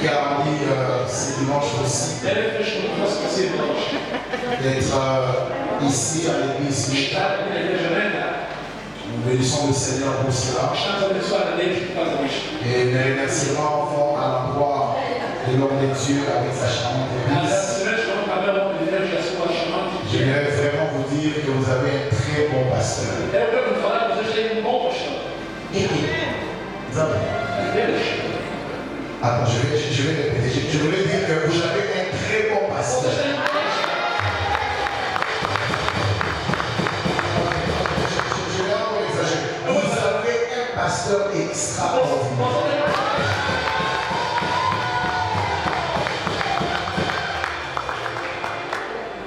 Caroline, c'est dimanche aussi. D'être ici à l'église. Nous bénissons le Seigneur pour cela. Et mes remerciements vont à l'endroit de l'homme de Dieu avec sa charmante église. J'aimerais vraiment vous dire que vous avez un très bon pasteur. Attends, je vais répéter. Je voulais dire que vous avez un très bon pasteur. Je vais encore exagérer. Vous avez un pasteur extraordinaire.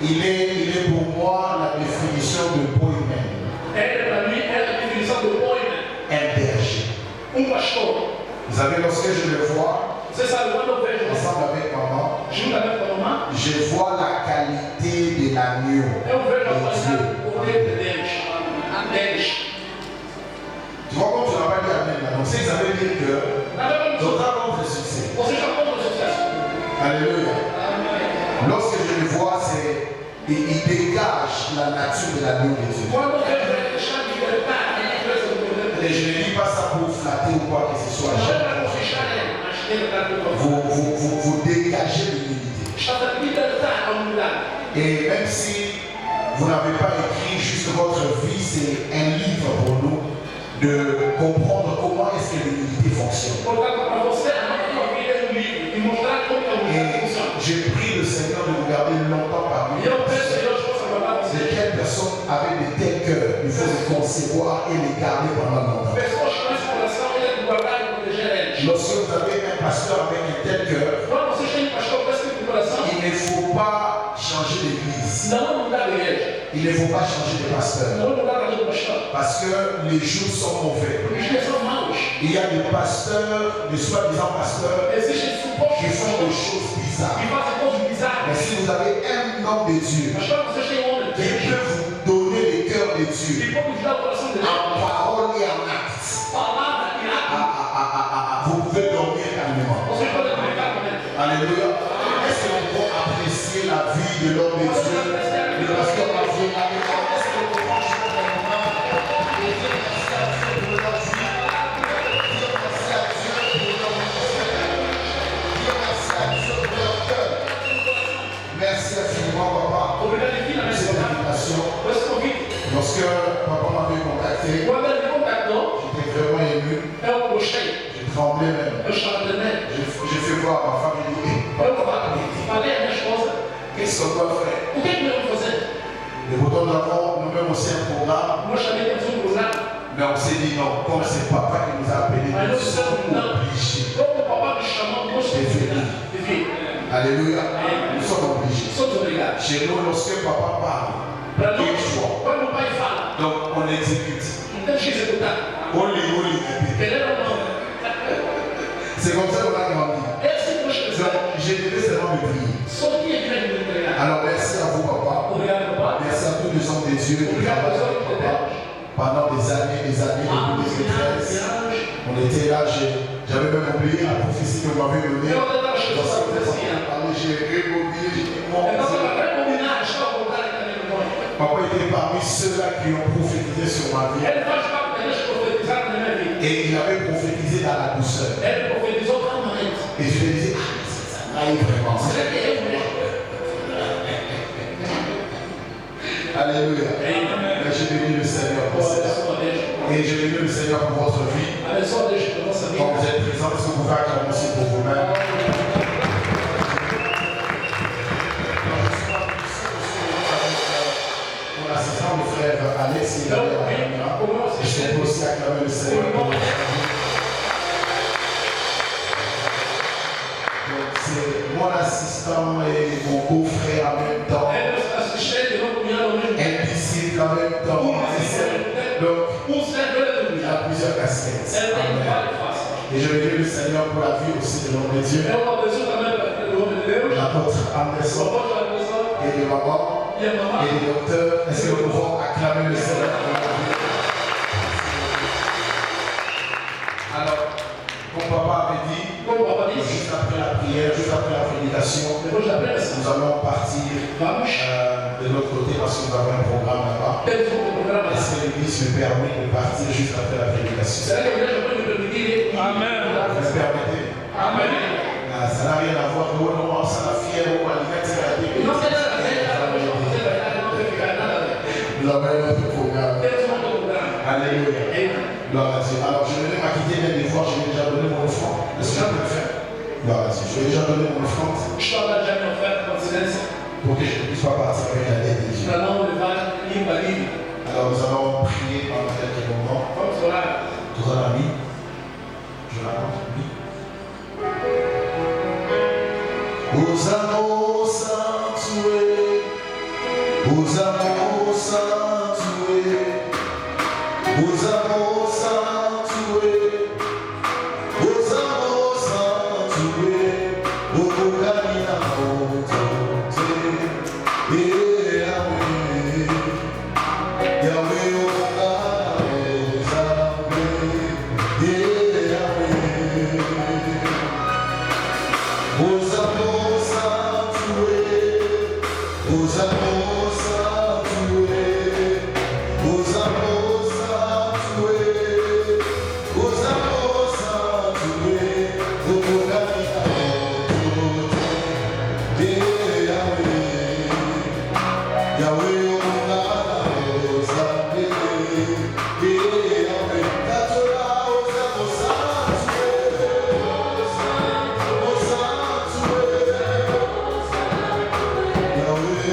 Il est pour moi la définition de boyman. Un berger. Vous savez, lorsque je le vois, ensemble avec maman, je vois la qualité de l'agneau de Dieu. Tu vois comme tu n'as pas dit amen là. Donc ça veut dire que notre rencontre est succès. Alléluia. Lorsque je le vois, il dégage la nature de l'agneau de Dieu. Et je ne dis pas ça pour flatter ou quoi que ce soit. Vous dégagez l'humilité. Et même si vous n'avez pas écrit juste votre vie, c'est un livre pour nous de comprendre comment est-ce que l'humilité fonctionne. Et j'ai pris le Seigneur de vous garder longtemps parmi nous. De quelles personnes avaient de tels cœurs, il faut les concevoir et les garder pendant longtemps. Lorsque vous avez un pasteur avec un tel cœur, il ne faut pas changer d'église. Il ne faut pas changer de pasteur. Parce que les jours sont mauvais. Il y a des pasteurs, des soi-disant pasteurs, qui font des choses bizarres. Mais si vous avez un homme de Dieu qui peut vous donner le cœur de Dieu en parole et en acte, vous pouvez dormir calmement. Alléluia. Est-ce que vous pouvez apprécier la vie de l'homme de Dieu, le pasteur Mathieu? Est-ce que vous pouvez merci infiniment, papa, pour cette invitation. Lorsque papa m'avait contacté, j'étais vraiment ému. J'ai tremblé même. J'ai fait voir ma femme et dit, qu'est-ce qu'on doit faire? Et pourtant nous avons nous-mêmes aussi un programme. Mais on s'est dit non, comme c'est papa qui nous a appelés, nous sommes obligés de venir. Alléluia. Nous sommes obligés. Chez nous, lorsque papa parle, il choix. Donc on exécute. On lit, répète. C'est comme ça qu'on a grandi. J'ai devais seulement me prier. Alors merci à vous, papa. Merci à tous les hommes de Dieu qui travaillent avec papa pendant des années, depuis 2013. On était là, j'avais même oublié la prophétie que vous m'avez donnée. J'ai rebobiné, j'ai dit mon Dieu. Papa était parmi ceux-là qui ont prophétisé sur ma vie. Et il avait prophétisé dans la douceur. Et je me disais, ah, ça m'arrive vraiment. Alléluia. Mais j'ai béni le Seigneur pour cela. Et j'ai béni le Seigneur pour votre vie. Quand vous êtes présents, est-ce que vous pouvez acclamer aussi pour vous-même? Mon assistant, le frère Alex, il est là. Et je peux aussi acclamer le Seigneur pour votre vie. C'est mon assistant et mon beau-frère en même temps. Un disciple en même temps. Donc, il a plusieurs casquettes. Et je bénis le Seigneur pour la vie aussi de l'homme de Dieu. L'apôtre Anderson et de maman et des docteurs. Est-ce que nous pouvons acclamer le Seigneur pour la vie? Alors, Mon papa avait dit, juste après la prière, juste après la prédication, nous allons partir de l'autre côté parce que nous avons un programme là-bas. Est-ce que l'église me permet de partir juste après la prédication? Amen. Vous me permettez? Amen. Ça n'a rien à voir. Non, ça n'a fière ou à l'égalité. Nous avons un autre programme. Alléluia. Gloire à Dieu. Alors, je vais m'acquitter même des fois, je vais déjà donner mon offrande. Est-ce que je peux le faire? Gloire à Dieu. Je vais déjà donner mon offrande. Pour que je ne puisse pas partir avec la dette de Dieu. Alors, nous allons prier pendant quelques moments. Tout en ami. Je raconte, oui. Os amors sanctués, os amors sanctués, os amors sanctués, os amors sanctués, o caminho a monte, e Yahweh, Yahweh o caminho, e Yahweh, os amors sanctués, os amors sanctués, os amors sanctués, os amors sanctués, o caminho de Yahweh, Yahweh o caminho sanctué, de Yahweh, natural os amors sanctués, os sanctués, Yahweh.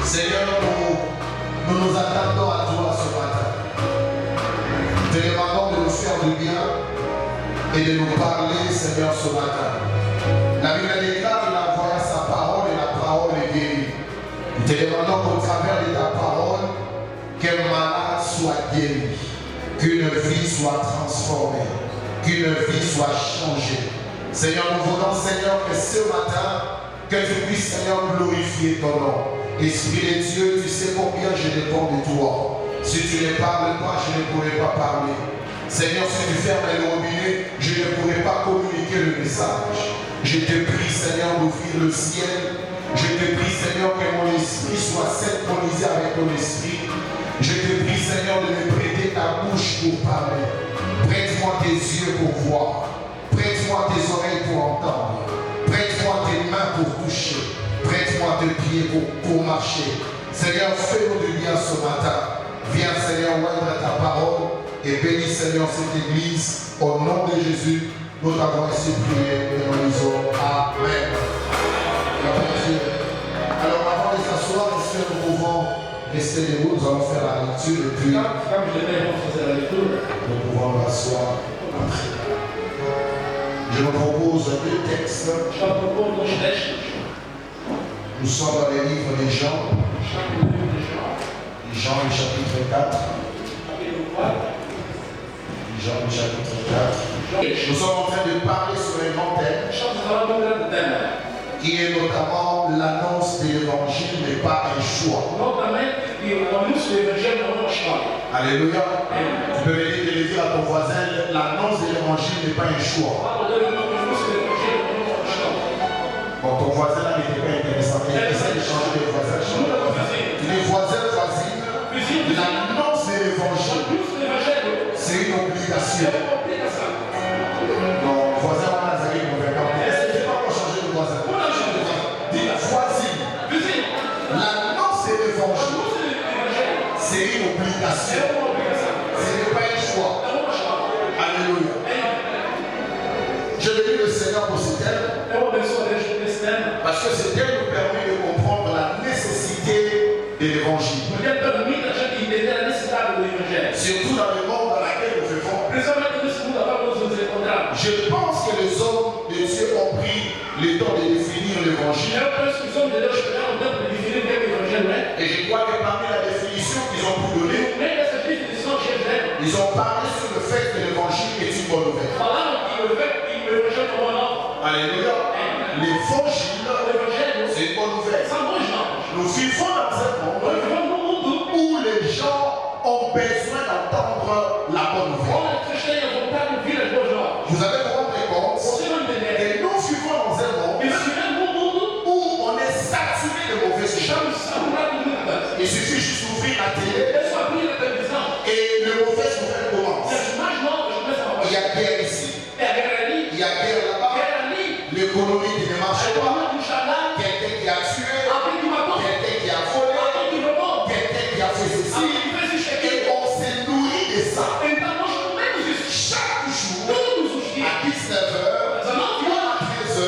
Seigneur, nous nous attendons à toi ce matin. Te demandons de nous faire du bien et de nous parler, Seigneur, ce matin. La Bible déclare qu'il envoie sa parole et la parole est guérie. Nous te demandons qu'au travers de ta parole, qu'un malade soit guéri, qu'une vie soit transformée, qu'une vie soit changée. Seigneur, nous voulons, Seigneur, que ce matin, que tu puisses, Seigneur, glorifier ton nom. Esprit de Dieu, tu sais combien je dépends de toi. Si tu ne parles pas, je ne pourrai pas parler. Seigneur, si tu fermes les robinets, je ne pourrai pas communiquer le message. Je te prie, Seigneur, d'ouvrir le ciel. Je te prie, Seigneur, que mon esprit soit synchronisé avec ton esprit. Je te prie, Seigneur, de me prêter ta bouche pour parler. Prête-moi tes yeux pour voir. Prête-moi tes oreilles pour entendre. Prête-moi tes mains pour toucher. Prête-moi tes pieds pour marcher. Seigneur, fais-nous du bien ce matin. Viens, Seigneur, ouvre ta parole et bénis, Seigneur, cette église. Au nom de Jésus, nous t'avons ainsi prié et nous disons Amen. Alors, avant de s'asseoir, nous pouvons rester debout. Nous allons faire la lecture et puis nous pouvons l'asseoir. Je vous propose deux textes. Nous sommes dans les livres des Jean. Jean, le chapitre 4. Jean, le chapitre 4. Nous sommes en train de parler sur un grand thème qui est notamment l'annonce de l'évangile n'est pas un choix. Alléluia. Tu peux venir de le dire à ton voisin, l'annonce de l'évangile n'est pas un choix. Bon, ton voisin là n'était pas intéressant. Il essaie de changer de voisin. Les voisins voisines, l'annonce de l'évangile, c'est une obligation. Non, voisin, on a zagué mauvais temps. Est-ce que tu peux pas changer de voisin? Dis la voisine. L'annonce de l'évangile, c'est une obligation. Ce n'est pas un choix. Alléluia. Je bénis le Seigneur pour ce thème. Parce que ce thème nous permet de comprendre la nécessité de l'évangile. Surtout dans le monde dans lequel nous vivons. Je pense que les hommes de Dieu ont pris le temps de définir l'évangile. Et je crois que parmi la définition qu'ils ont pu donner, ils ont parlé sur le fait que l'évangile est une bonne nouvelle. Alléluia. L'évangile, c'est une bonne nouvelle. Nous vivons dans un monde où les gens ont besoin d'entendre la bonne nouvelle. Vous avez compris compte que nous vivons dans un monde où on est saturé de mauvaises choses. Il suffit juste d'ouvrir la télé et les mauvaises nouvelles commencent. Il y a guerre ici, il y a guerre là-bas, l'économie qui ne marche pas, quelqu'un qui a tué, quelqu'un qui a volé, quelqu'un qui a fait ceci, et on se nourrit de ça. Chaque jour, à 19h, ou à 13h,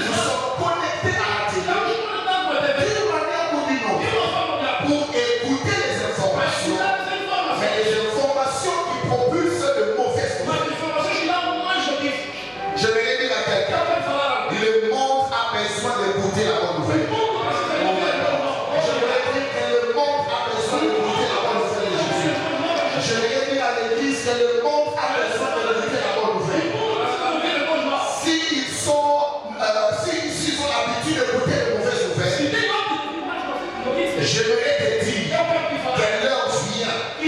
nous sommes connectés à la télé, d'une manière ou d'une autre, pour écouter les informations, mais les informations qui propulsent de mauvaises nouvelles. Je vais le dire à quelqu'un, le monde a besoin d'écouter la bonne nouvelle. Je vais dire que le monde a besoin d'écouter la bonne nouvelle de Jésus. Je vais dire à l'église que le monde a besoin d'écouter la bonne nouvelle. S'ils ont l'habitude d'écouter les mauvaises nouvelles, je vais te dire que l'heure vient, et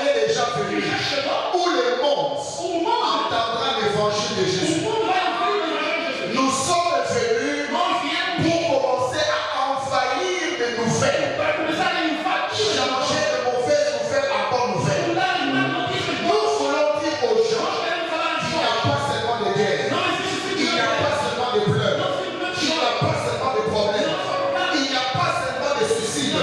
elle est déjà venue, où le monde entendra l'évangile de Jésus. Nous sommes venus pour commencer à envahir des nouvelles, changer de mauvaises nouvelles à bonnes nouvelles. Nous voulons dire aux gens qu'il n'y a pas seulement de guerre, il n'y a pas seulement de pleurs, il n'y a pas seulement de problèmes, il n'y a pas seulement de suicides,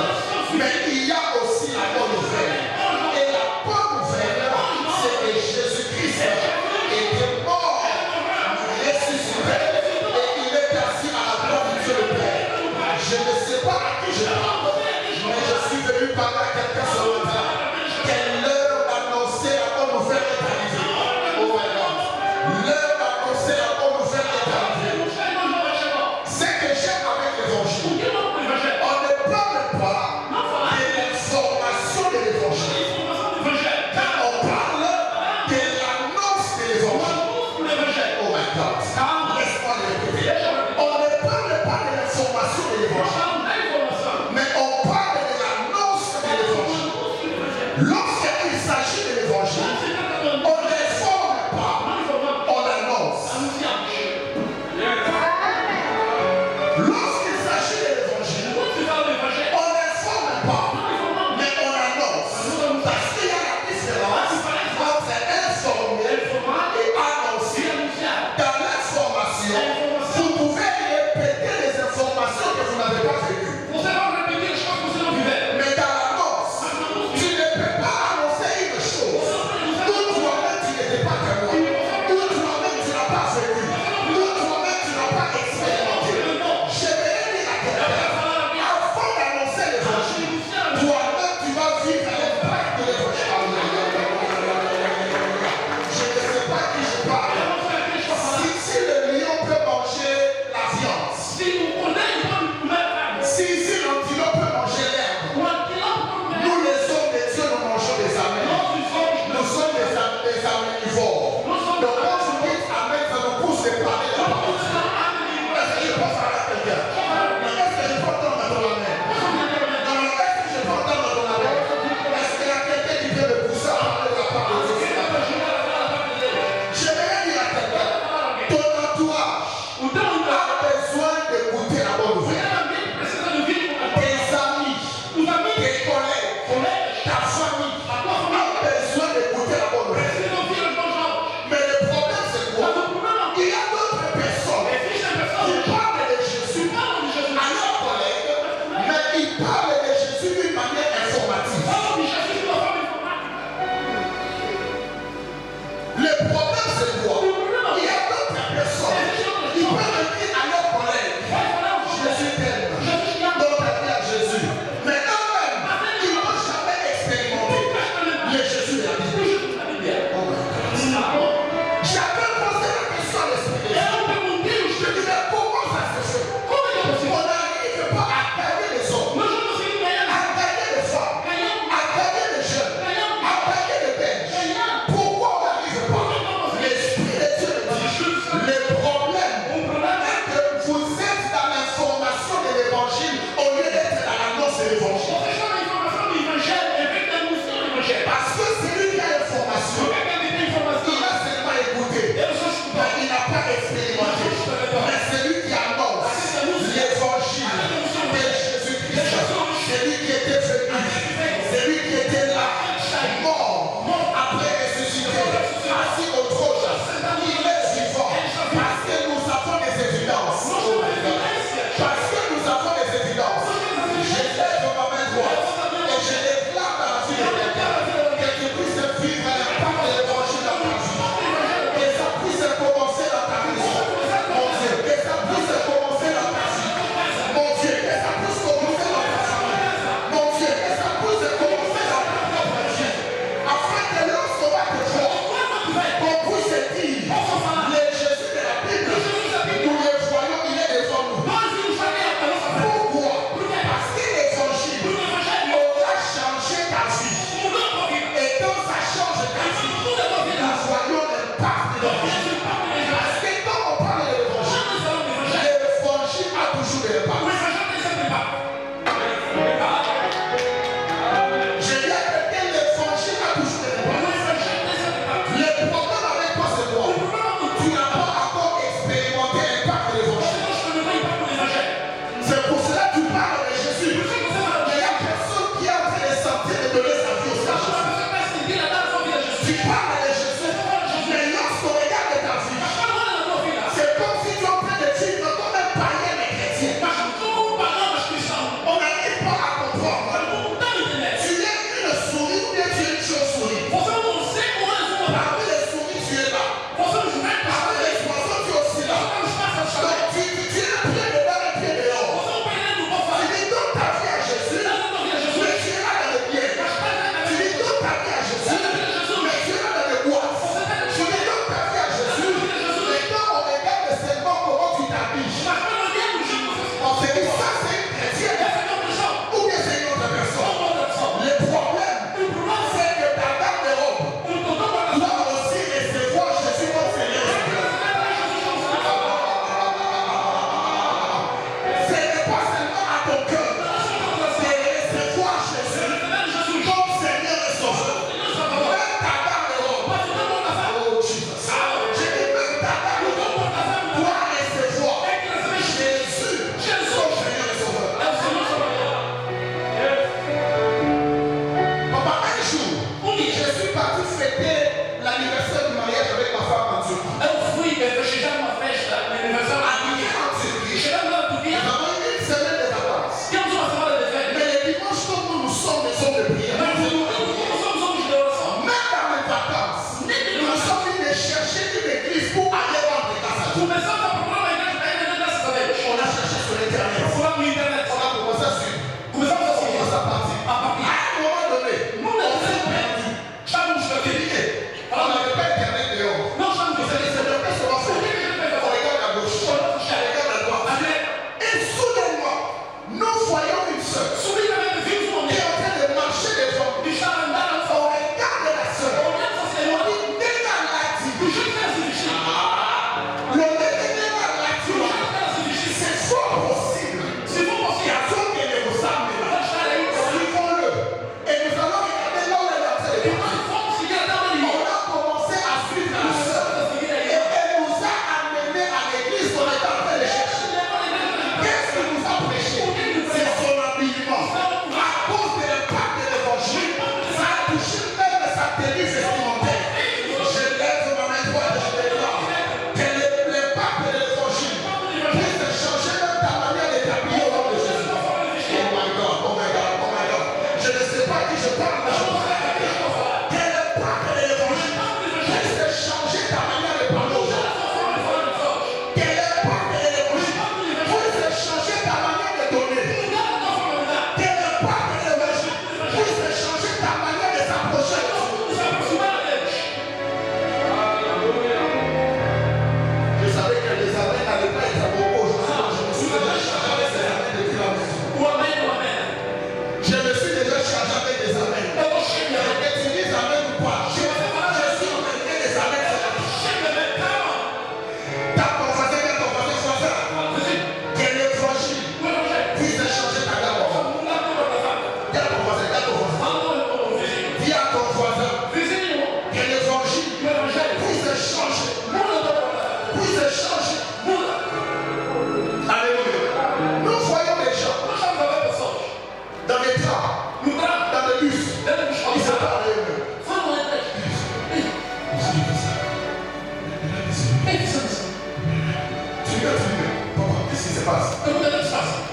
Lorsqu'il s'agit de l'évangile, on n'informe pas, mais on annonce. Parce qu'il y a la différence entre informer et annoncer. Dans l'information, vous pouvez répéter les informations que vous n'avez pas vécues. Mais dans l'annonce, tu ne peux pas annoncer une chose où toi-même tu n'étais pas témoin, où toi-même tu n'as pas vécu, où toi-même tu n'as pas expérimenté. Je vais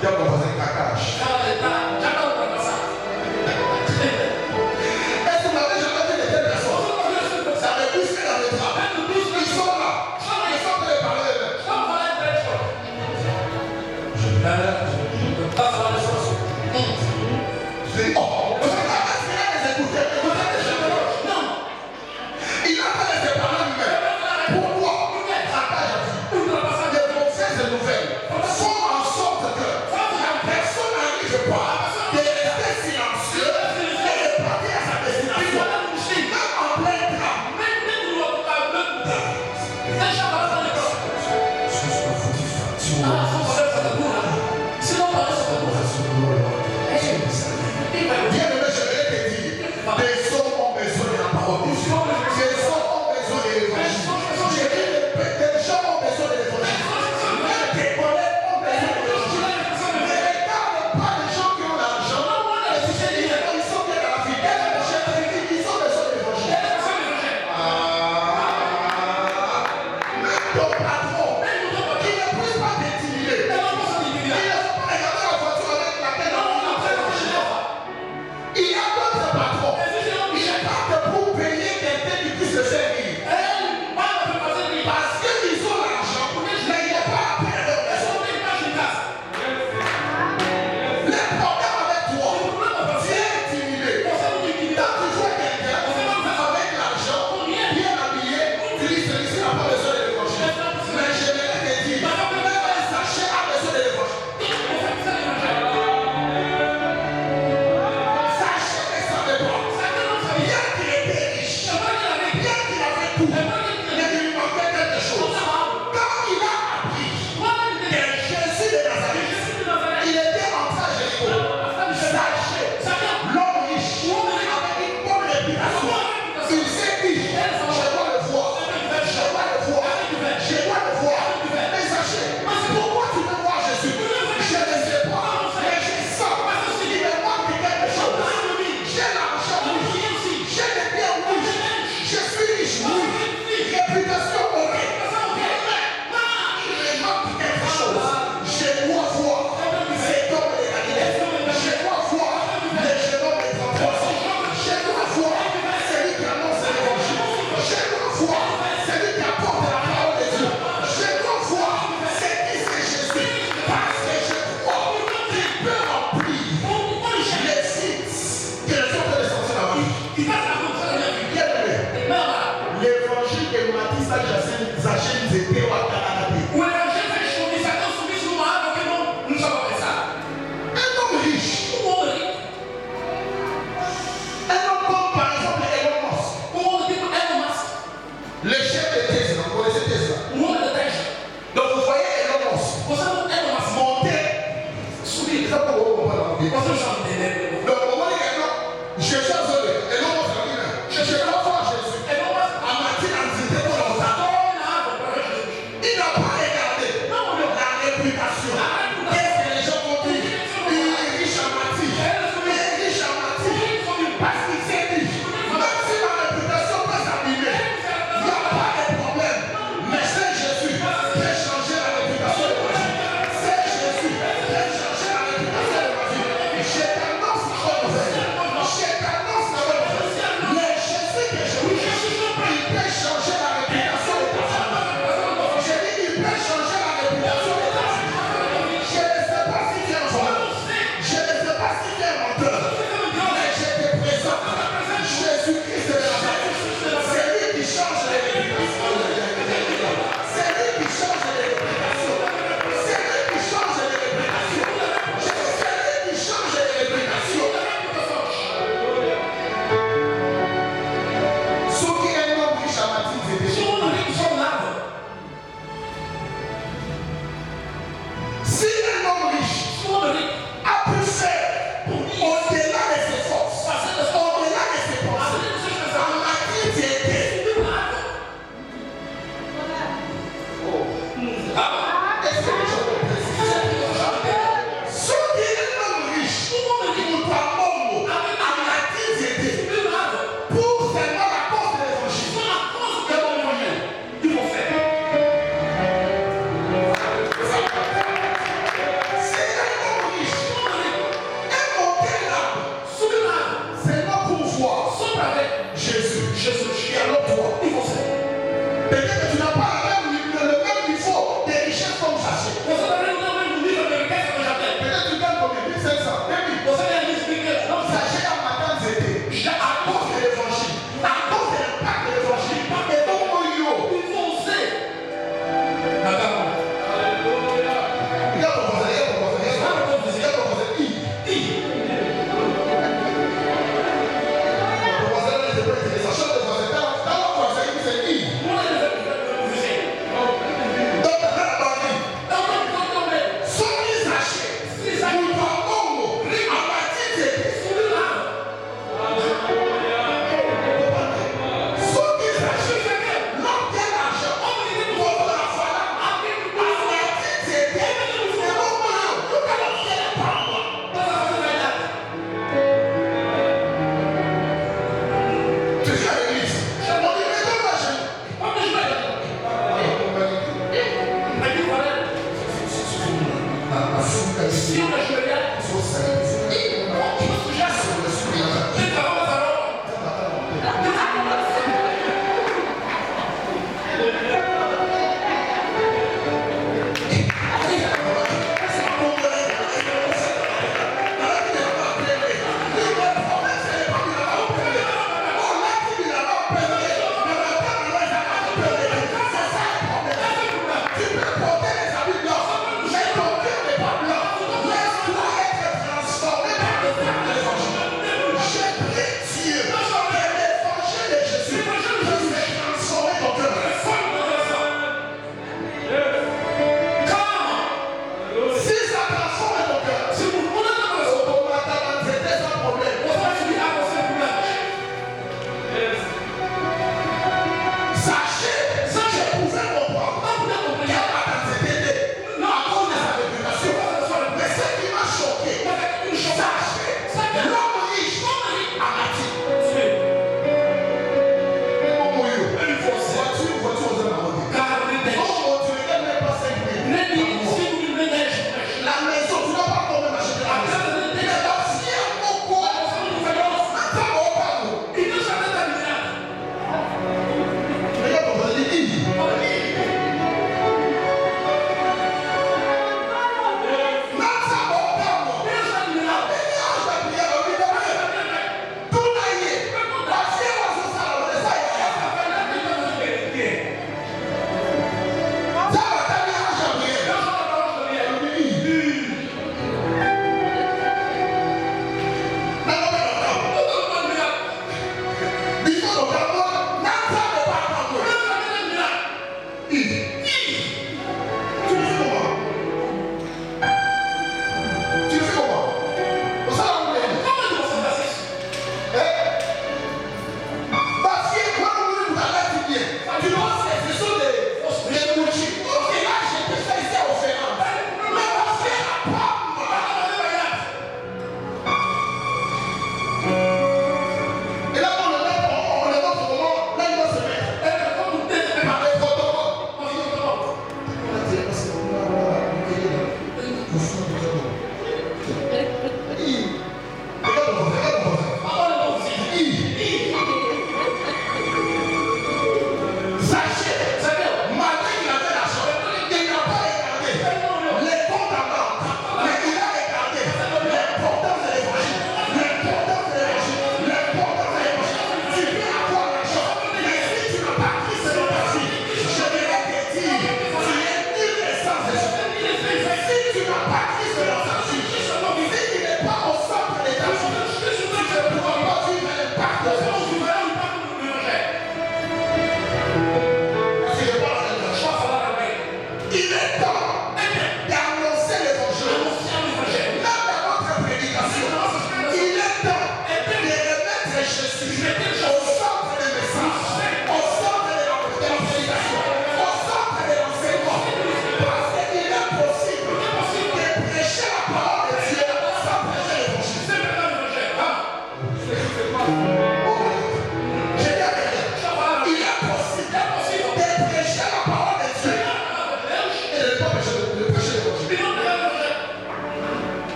Dis à mon voisin cacache. Est-ce que vous n'avez jamais vu de telles personnes? Ça me pousse dans le travail. Ils sont là. Ils sont en train de parler eux-mêmes. Je dis, oh, vous avez les écouteurs. Il a pas laissé parler lui-même. Pourquoi? De mauvaises nouvelles font en sorte que la personne arrive pas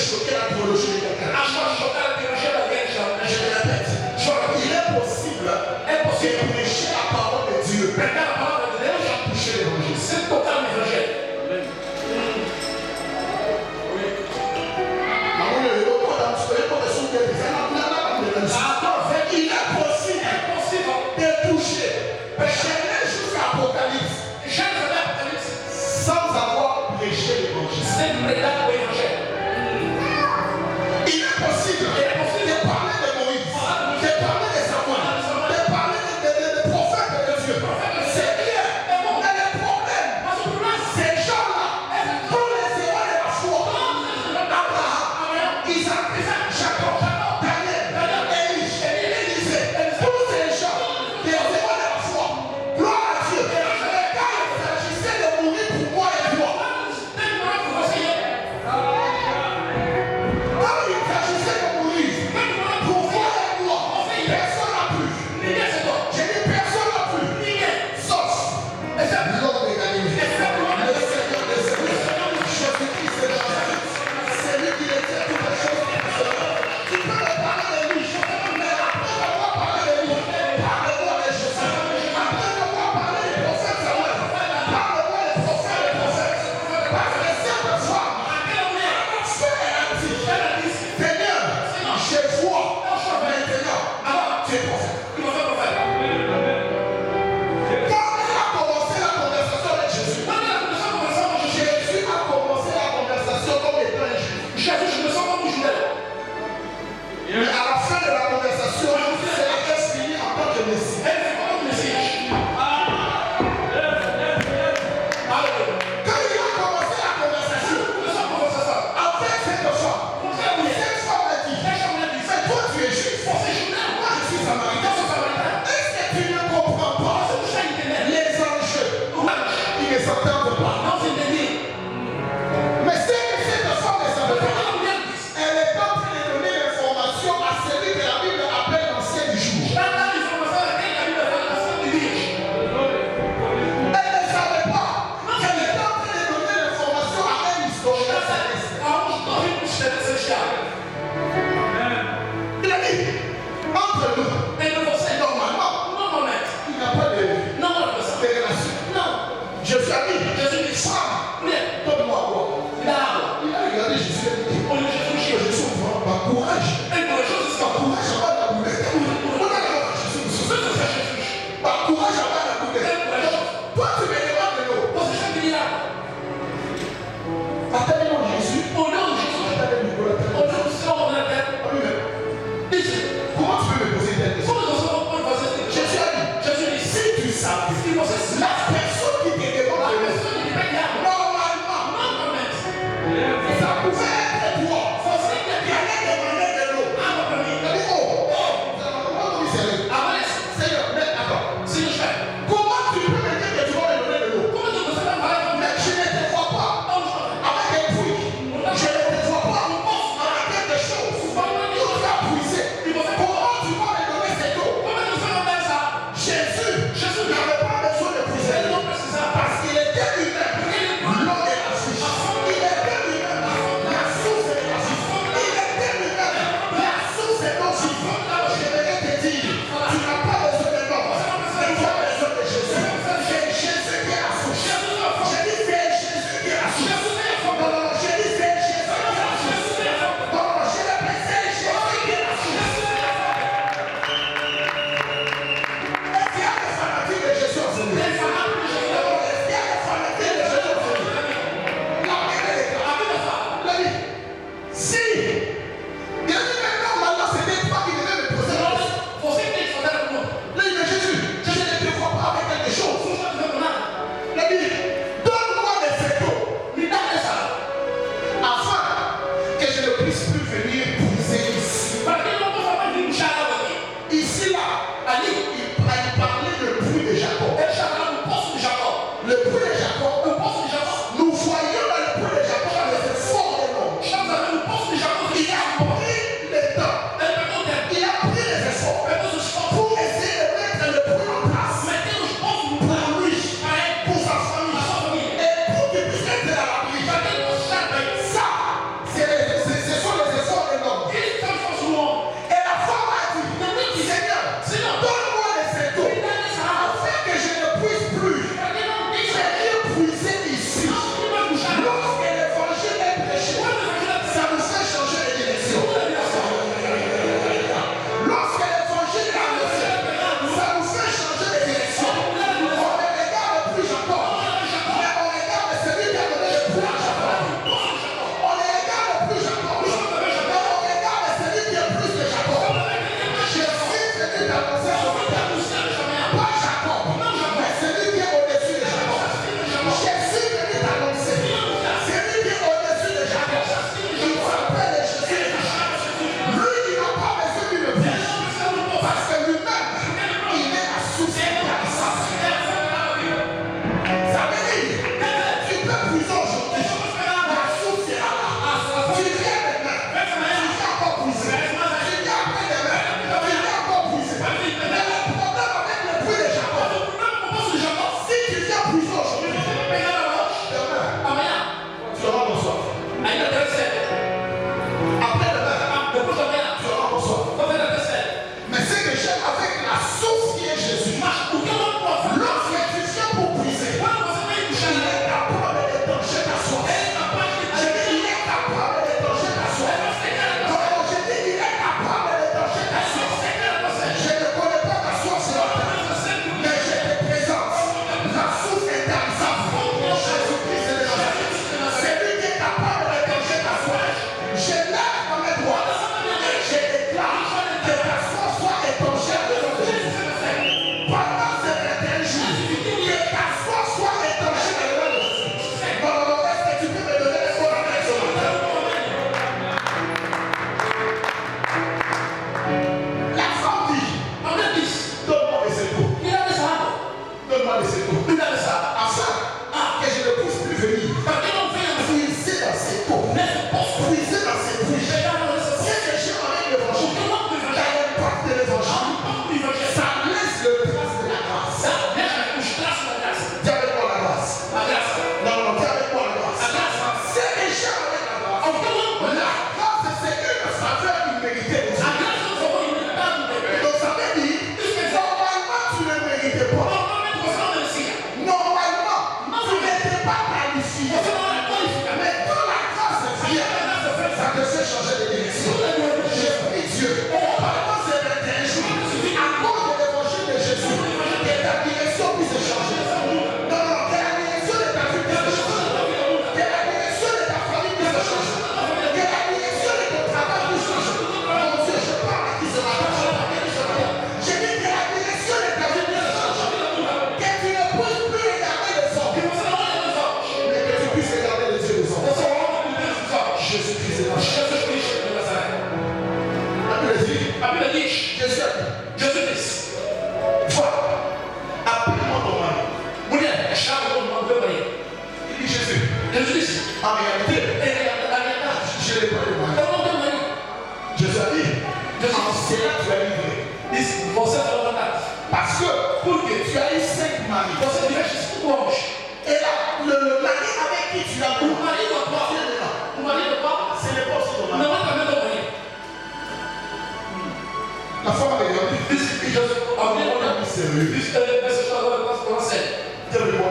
choquer la théologie de quelqu'un. Je le répète. Il est possible de prêcher la parole de Dieu. Toucher l'évangile. C'est totalement évangile. Il est possible de toucher. Pécher jusqu'à l'Apocalypse. Sans avoir prêché l'évangile. Il est possible de parler de Moïse, de parler de Samuel, de parler des prophètes de Dieu. C'est clair. Mais le problème, ces gens-là, tous les héros de la foi, Abraham, Isaac, Jacob, Daniel, Élisée, tous ces gens, des héros de la foi, gloire à Dieu. Mais quand il s'agissait de mourir pour moi et toi, personne n'a pu. J'ai dit personne n'a pu. Sauf l'homme de Galilée. Le Seigneur des Seigneurs. Jésus-Christ est Nazareth. C'est lui qui était toutes les choses. Tu peux me parler de lui. Mais après avoir parlé de lui, parle-moi de Jésus. Après avoir parlé du prophète Samuel, parle-moi des prophètes. Parce que cette femme fait un petit. Seigneur, je vois maintenant. Tu es prophète. Quand elle a commencé la conversation avec Jésus, Jésus a commencé la conversation comme étant un juif. Mais à la fin de la conversation, c'est la caisse finie en tant que Messie. Quand il a commencé la conversation avec cette femme a dit, mais toi tu es juif. Moi je suis samaritain. Est-ce que tu ne comprends pas les enjeux? Ils ne s'entendent pas. Mais cette femme ne savait pas. Elle est en train de donner l'information à celui que la Bible appelle l'ancien du jour. Elle ne savait pas qu'elle était en train de donner l'information à un historien céleste. Il a dit, entre nous, normalement, il n'y a pas de relation. Je suis ami. Femme, donne-moi quoi? Il a regardé Jésus et dit, je suis au ma courage. Ma courage à bas la boulette. Ma courage à bas la boulette. Toi, tu me demandes de l'eau. Attendez-moi Jésus. Comment tu peux me poser cette question? Jésus a dit, si tu savais, la personne qui te demande de l'eau, normalement, ça pouvait être toi. Qui allait demander de l'eau. Il a dit, oh, Seigneur, mais attends. Comment tu peux me dire que tu vas me donner de l'eau? Mais je ne te vois pas avec un puits. Je ne te vois pas avec quelque chose. Tu vas puiser. Comment tu vas me donner cette eau? Jésus n'avait pas besoin de puiser de l'eau parce qu'il était lui-même l'eau de la fiche. Il était lui-même la Après le bain, tu auras bonsoir. Mais ce que j'aime avec la source qui est Jésus, lorsque tu viens pour puiser, il est capable de trancher ta soif. Je dis, il est capable de trancher ta soif. Non, je dis, il est capable de trancher ta soif. Je ne connais pas ta soif ce matin, mais je te présente la source intarissable. Jésus-Christ est le Nazareth. C'est lui qui est capable de trancher ta soif. Je lève dans mes doigts et je déclare que ta soif soit étanchée de nom de Jésus. Pendant ces 21 jours, que ta soif soit étanchée de nom de Jésus. Non, non, non, est-ce que tu peux me donner les mots avec ce matin? La femme dit, donne-moi des secours. Donne-moi des secours. Afin que je ne puisse plus venir puiser dans ses peaux, puiser dans ses bouches. C'est que j'ai avec l'évangile, dans l'impact de l'évangile, ça laisse le trace de la grâce. Dis avec moi la grâce. Non, non, dis avec moi la grâce. C'est que j'ai avec la grâce. La grâce, c'est une faveur imméritée de Dieu. Donc ça veut dire, normalement tu ne méritais pas. Normalement, tu n'étais pas qualifié. Mais quand la grâce vient, ça te fait changer de direction. J'ai pris Dieu pendant ces 21 jours, à cause de l'évangile de Jésus, que ta direction puisse changer. Non, non, que la direction de ta vie puisse changer. Que la direction de ta famille puisse changer. Que la direction de ton travail puisse changer. Mon Dieu, je parle à qui se m'attache. Je dis que la direction de ta vie puisse changer. Que tu ne puisses plus regarder les hommes, mais que tu puisses regarder les yeux des hommes. Jésus-Christ est là. La Bible dit, Jésus a dit, va, appelle-moi ton mari. Il dit Jésus. En réalité, je n'ai pas de mari. Jésus a dit, en cela tu as livré. Parce que tu as eu 5 maris. Et là, le mari avec qui tu as ce n'est pas aussi ton mari. La femme a regardé. On a mis sérieux. Dis-moi,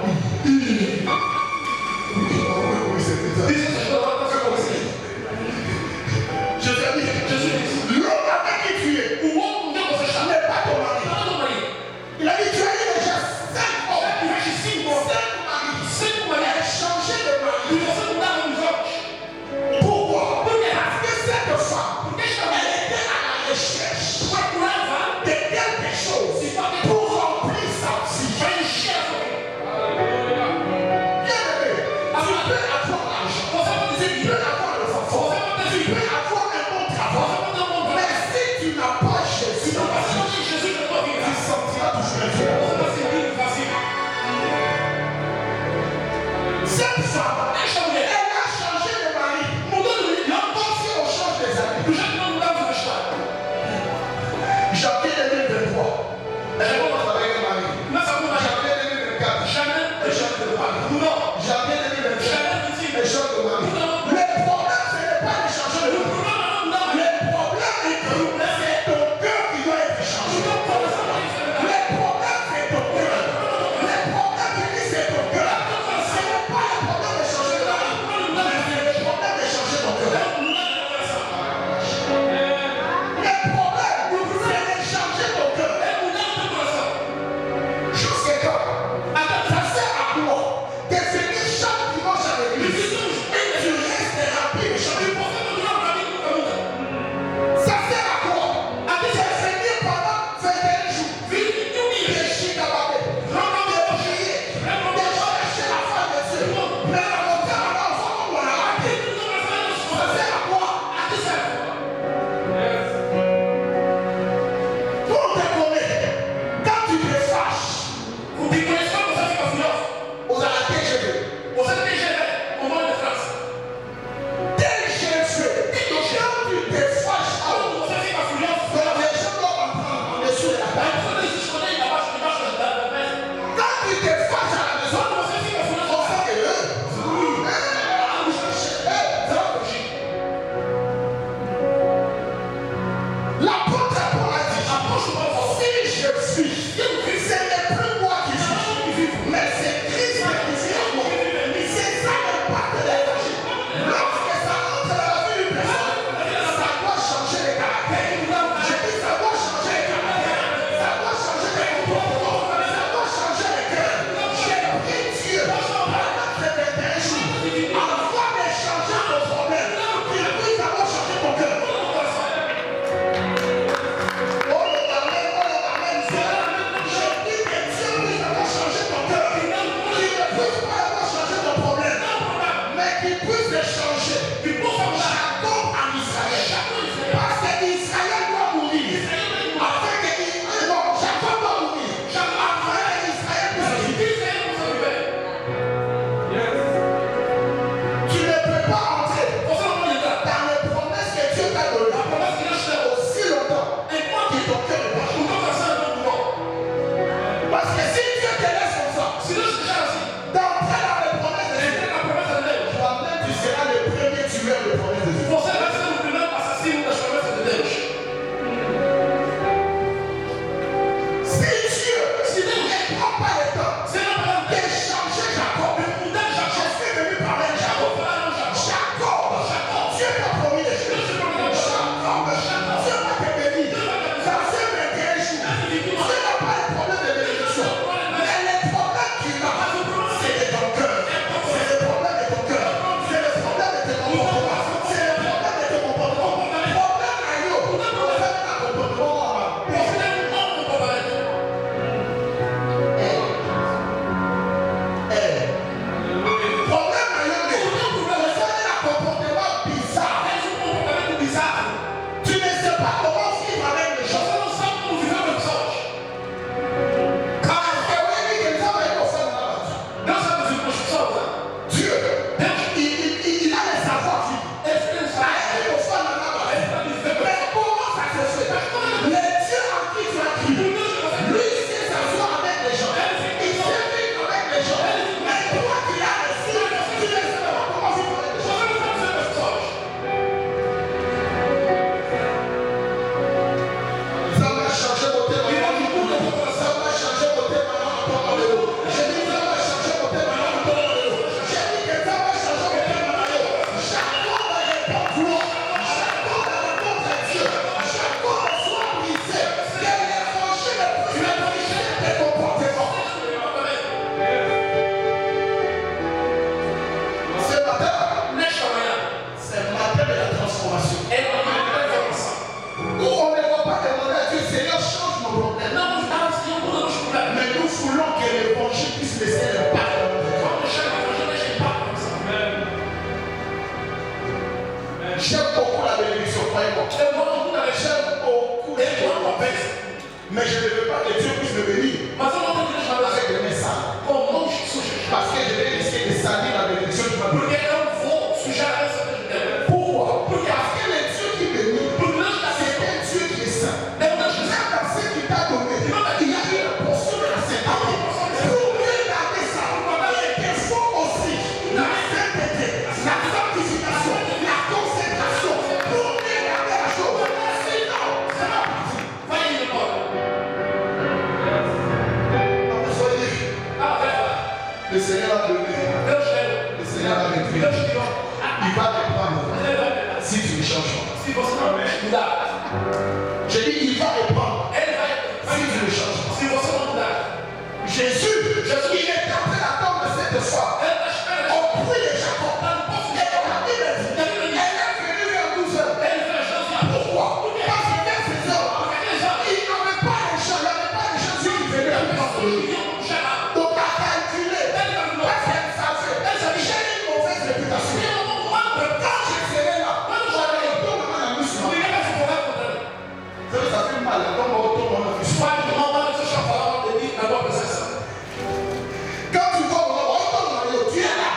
oui, c'est ça. Je t'ai dit, l'homme avec qui tu es n'est pas ton mari. Il a dit, tu as eu déjà 5 hommes. 5 maris. Elle a changé de mari. Pourquoi? Parce que cette femme, elle était à la recherche de quelque chose pour remplir sa puisse changer. Jacob en Israël. Parce que Israël doit mourir. Afin que non, Jacob doit mourir. Afin que Israël puisse vivre. Tu ne peux pas entrer dans les promesses que Dieu t'a données aussi longtemps que ton cœur n'est pas chaud. Parce que si Dieu te laisse comme ça, d'entrer dans les promesses de Dieu, toi-même tu seras le premier tueur de promesses de Dieu. Si Dieu ne prend pas le temps d'échanger Jacob, je suis venu parler de Jacob. Dieu t'a promis des choses. Dieu va te bénir. Dans ce 21 jours, Dieu n'a pas de problème de bénédiction. Mais les problèmes qu'il a, c'est de ton cœur. C'est le problème de ton cœur. C'est le problème de ton comportement. C'est le problème de ton comportement. Problème à yo. Problème à ton comportement. Problème à yo. C'est un comportement bizarre. Tu ne sais pas comment vivre avec les gens. Parce que oui, que ça va être au sein de la Dieu, il a le savoir-vivre. Il a été au sein de la mais comment ça se fait? Le Dieu en qui tu as cru, lui sait s'asseoir avec les gens. Il sait vivre avec les gens. Mais toi qui as reçu, tu ne sais pas comment vivre avec les gens. Ça va changer mon thème. Ça va changer mon thème. J'ai dit ça va changer mon thème. J'ai dit que ça va changer mon thème. Jacob va répondre gloire. Jacob va répondre à Dieu. Jacob soit brisé. Que l'évangile puisse briser tes comportements. Ce matin, c'est le matin de la transformation. Où on ne va pas demander à Dieu, Seigneur, change mon problème. Mais nous voulons que l'évangile puisse laisser l'impact dans notre cœur. J'aime beaucoup la bénédiction, croyez-moi. J'aime beaucoup la bénédiction. Mais je ne veux pas que Dieu puisse me bénir avec des messages. Parce que je vais risquer de salir la bénédiction du matin. Pourquoi? Parce que le Dieu qui bénit, c'est un Dieu qui est saint. Même dans ce qu'il t'a donné, il y a une portion de la sainteté. Pour mieux garder ça, il faut aussi la sainteté, la sanctification, la consécration. Pour mieux garder la chose. Sinon, c'est pas parti. Le Seigneur a donné. Le Seigneur a réduit. Il va te prendre si tu ne changes pas. J'ai dit, il va répondre si tu ne changes pas. Jésus, il est entré d'attendre cette fois au prix de Jacob. Et la Bible dit, elle est venue vers 12 heures. Pourquoi? Parce que vers ces heures, il n'y avait pas de gens, qui venaient à lui. Donc, à calculer, parce qu'elle savait, j'ai une mauvaise réputation. Quand je serai là, j'allais retourner dans la mission. Ça fait mal, quand on retourne dans la mission. Quand tu vas retourner dans le tu es là.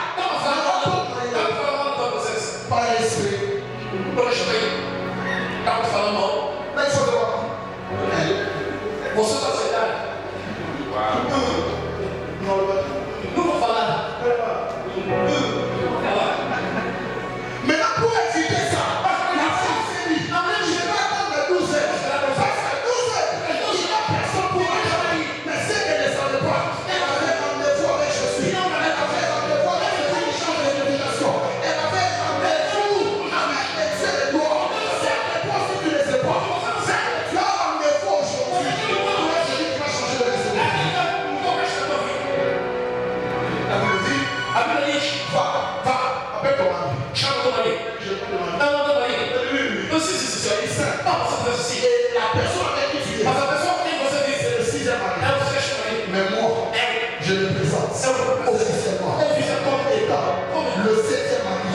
Par l'esprit. Là, il faut devoir. Maintenant, pour éviter ça, la force est dit, je vais attendre 12 heures. Parce que 12 heures, il n'y a personne pour aller. Mais c'est qu'elle ne savait pas. Elle avait rendez-vous avec Jésus. Elle avait rendez-vous avec le dirigeant de l'éducation. Elle avait rendez-vous avec les dieux de gloire. C'est à toi si tu ne sais pas. Tu as rendez-vous aujourd'hui. Tu vas changer de raison. La Bible dit, va, appelle ton mari. Je vais te demander. Et la personne avec qui tu es, c'est le 6e mari. Mais moi, je le présente officiellement comme étant le 7e mari.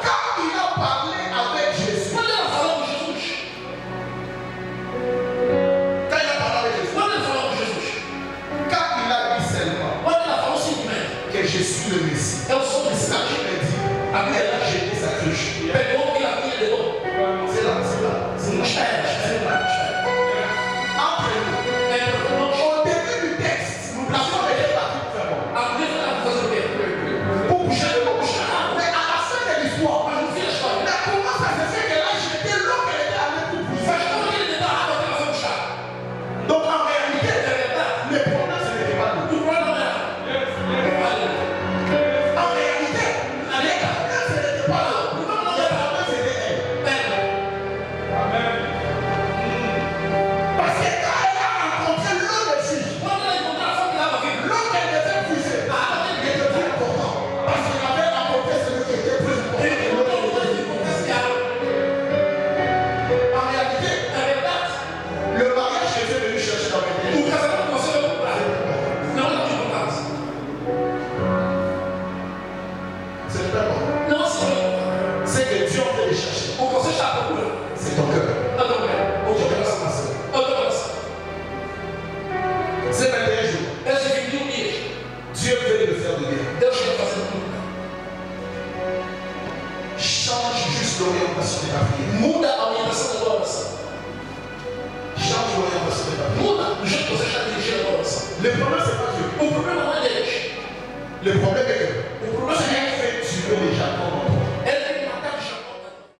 Quand il a parlé avec Jésus, l'orientation de ta prière. Change l'orientation de ta prière. Le problème, c'est pas Dieu. Le problème est que